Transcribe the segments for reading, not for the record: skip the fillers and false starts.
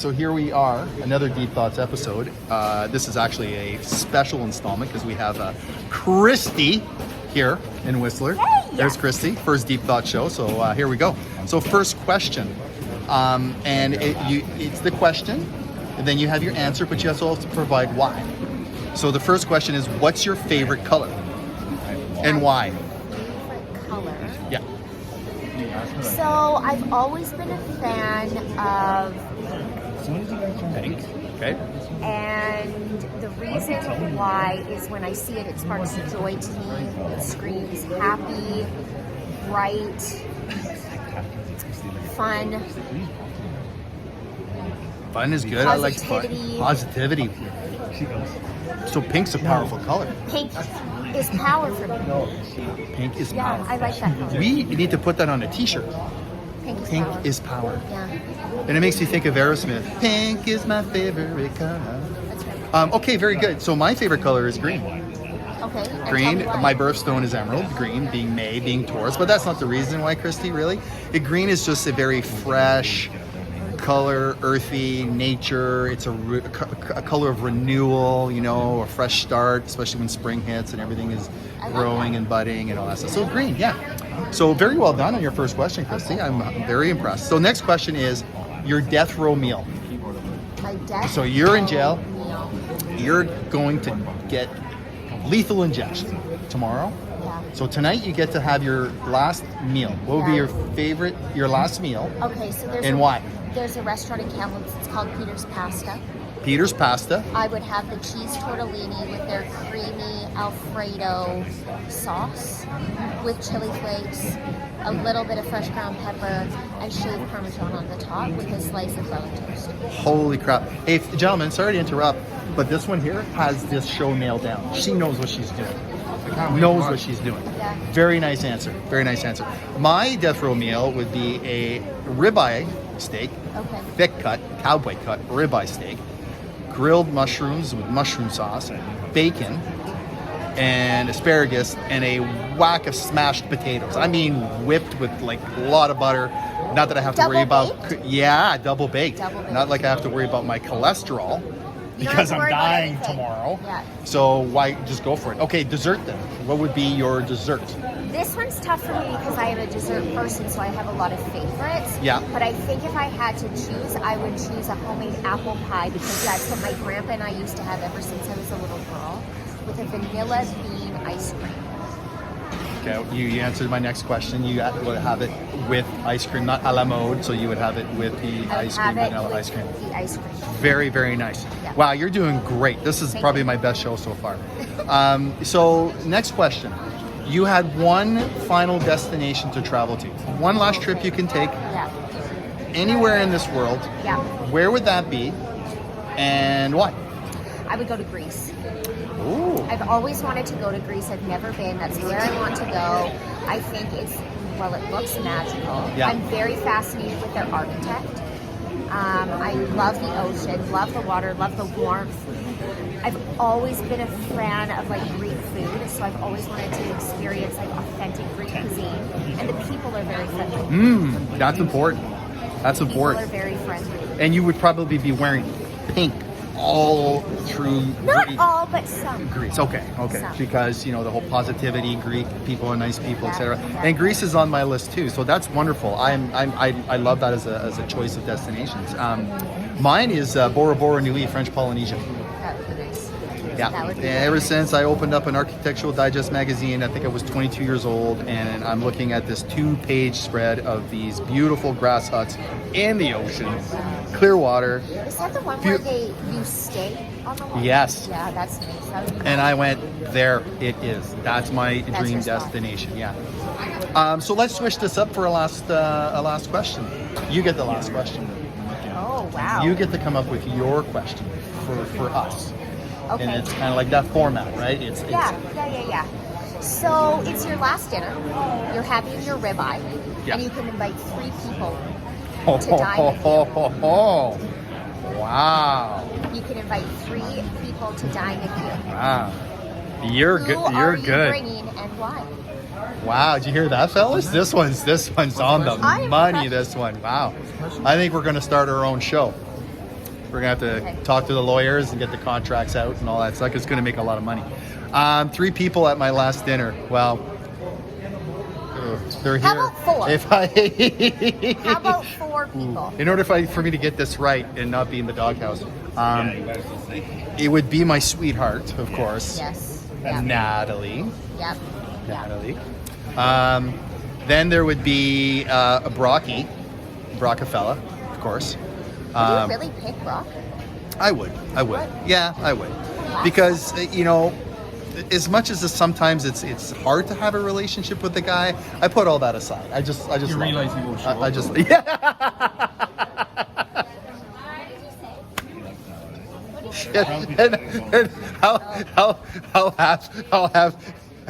so here we are, another Deep Thoughts episode. This is actually a special installment because we have Kristi here in Whistler. Hey! There's Kristi, first Deep Thought show. So here we go. So first question, and it's the question, and then you have your answer, but you also have to provide why. So the first question is, what's your favorite color, and why? Favorite color? Yeah. So I've always been a fan of Pink. Okay. and the reason why is when I see it, it sparks joy to me. It screams happy, bright, fun. Fun is good. I like fun. Positivity. So pink's a powerful color. Pink is power for me. Pink is Yeah, power. I like that color. We need to put that on a t-shirt. Pink is Pink power. is power. Yeah, And it makes you think of Aerosmith. Pink is my favorite color. that's right. Okay, very good. So my favorite color is green. Okay. and Green. tell me why. My birthstone is emerald. Green, being May, being Taurus. But that's not the reason why, Kristi, really. Green is just a very fresh color, earthy, nature. It's a color of renewal, you know, a fresh start, especially when spring hits and everything is growing and budding and all that stuff. So green, yeah. So very well done on your first question, Kristi. I'm very impressed. So next question is your death row meal. My death So you're in jail. meal. You're going to get lethal injection tomorrow. Yeah. So tonight you get to have your last meal. What would be your favorite, your last meal? Okay, so there's And why? There's a restaurant in Kamloops. It's called Peter's Pasta. Peter's Pasta. I would have the cheese tortellini with their creamy Alfredo sauce with chili flakes, a little bit of fresh ground pepper, and shaved Parmesan on the top with a slice of garlic toast. Holy crap. Hey, gentlemen, sorry to interrupt, but this one here has this show nailed down. She knows what she's doing. Knows what she's doing. Yeah. Very nice answer. Very nice answer. My death row meal would be a ribeye steak, Okay. thick cut, cowboy cut ribeye steak, grilled mushrooms with mushroom sauce, bacon, and asparagus, and a whack of smashed potatoes. I mean, whipped with like a lot of butter. Not that I have to worry about. Double-baked? Yeah, double baked. Double-baked. Not like I have to worry about my cholesterol You don't because have to I'm worry about dying anything. tomorrow. Yeah. So why just go for it? Okay, dessert then. What would be your dessert? This one's tough for me because I am a dessert person, so I have a lot of favorites. Yeah. But I think if I had to choose, I would choose a homemade apple pie because that's what my grandpa and I used to have ever since I was a little girl, with a vanilla bean ice cream. Okay, you answered my next question. You would have it with ice cream, not a la mode, so you would have it with the I would ice cream, have it vanilla with ice cream. the ice cream. Very, very nice. Yeah. Wow, you're doing great. This is Thank probably you. my best show so far. So next question. You had one final destination to travel to. One last trip you can take Yeah. anywhere in this world. Yeah. Where would that be and why? I would go to Greece. Ooh. I've always wanted to go to Greece. I've never been. That's where I want to go. I think it's, well, it looks magical. Yeah. I'm very fascinated with their architect. I love the ocean, love the water, love the warmth. I've always been a fan of like Greek food, so I've always wanted to experience like authentic Greek cuisine. And the people are very friendly. That's important. That's People important. are very friendly. And you would probably be wearing pink all through Not Greece. all, but some. Greece, okay, Some. because you know the whole positivity, Greek people are nice people, etc. Yeah. And Greece is on my list too, so that's wonderful. I love that as a choice of destinations. Mine is Bora Bora Nui, French Polynesia. That would be nice. Yeah, That would be ever nice. since I opened up an Architectural Digest magazine, I think I was 22 years old, and I'm looking at this 2-page spread of these beautiful grass huts in the ocean, clear water. Is that the one where you stay on the water? Yes. Yeah, that's nice. That would be And I went, there it is. That's my That's dream your spot. destination. Yeah. So let's switch this up for a last question. You get the last question. Oh, wow. You get to come up with your question for us. Okay. And it's kind of like that format, right? It's Yeah. So it's your last dinner. You're having your ribeye, Yeah. and you can invite 3 people. Ho, to ho, dine ho, with ho, you. ho, ho. Wow. You can invite 3 people to dine with you. Wow. You're good. Who You're are you good. bringing and why? Wow. Did you hear that, fellas? This one's on the I am money. impressed. This one. Wow. I think we're going to start our own show. We're going to have to talk to the lawyers and get the contracts out and all that stuff. It's going to make a lot of money. 3 people at my last dinner. Well, they're here. How about 4? If I How about 4 people? In order for me to get this right and not be in the doghouse, it would be my sweetheart, of course. Yes. Yep. Natalie. Yep. Natalie. Then there would be a Brockafella, of course. Would you really pick Brock? I would. What? Yeah, I would. Because, as much as sometimes it's hard to have a relationship with the guy, I put all that aside. I just You realize he will show up. I just yeah. and I'll have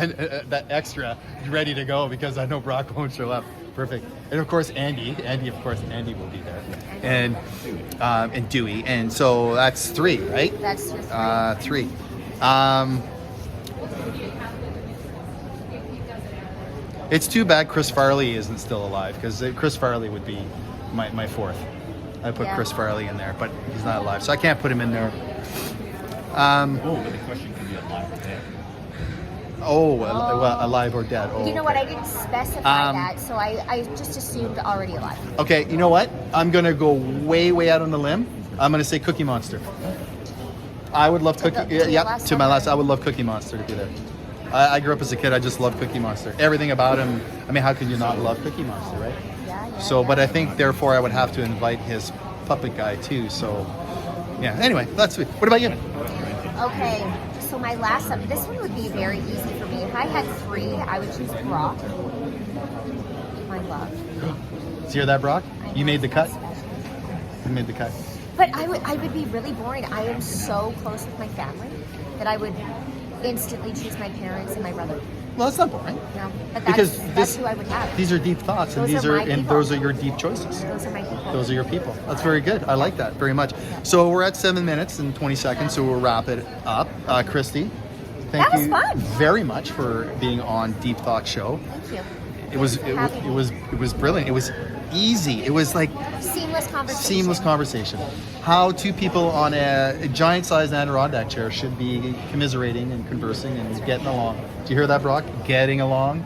that extra ready to go because I know Brock won't show up. Perfect. And of course Andy will be there, and Dewey, and so that's 3, right? That's your 3. It's too bad Chris Farley isn't still alive, because Chris Farley would be my 4th. I put Chris Farley in there, but he's not alive, so I can't put him in there. But the question can be alive or dead. Alive or dead. Oh, You know what? I didn't specify that, so I just assumed already alive. Okay, you know what? I'm going to go way out on the limb. I'm going to say Cookie Monster. I would love To my last. I would love Cookie Monster to be there. I grew up as a kid. I just loved Cookie Monster. Everything about him. I mean, how could you not love Cookie Monster, right? Yeah. So, but I think therefore I would have to invite his puppet guy too. So, yeah. Anyway, that's sweet. What about you? Okay, so my last one, this one would be very easy for me. If I had 3, I would choose Brock. My love. Did you hear that, Brock? You made the cut. You made the cut. But I would be really boring. I am so close with my family that I would instantly choose my parents and my brother. Well, that's not boring. No, but Because that's who I would have. These are deep thoughts, and Those are my people. those are your deep choices. Those are my people. Those are your people. That's very good. I like that very much. So we're at 7 minutes and 20 seconds, so we'll wrap it up. Kristi, thank That was you fun. very much for being on Deep Thought Show. Thank you. It was brilliant. It was easy. It was like Seamless conversation. How 2 people on a giant-sized Adirondack chair should be commiserating and conversing and getting along. Do you hear that, Brock? Getting along.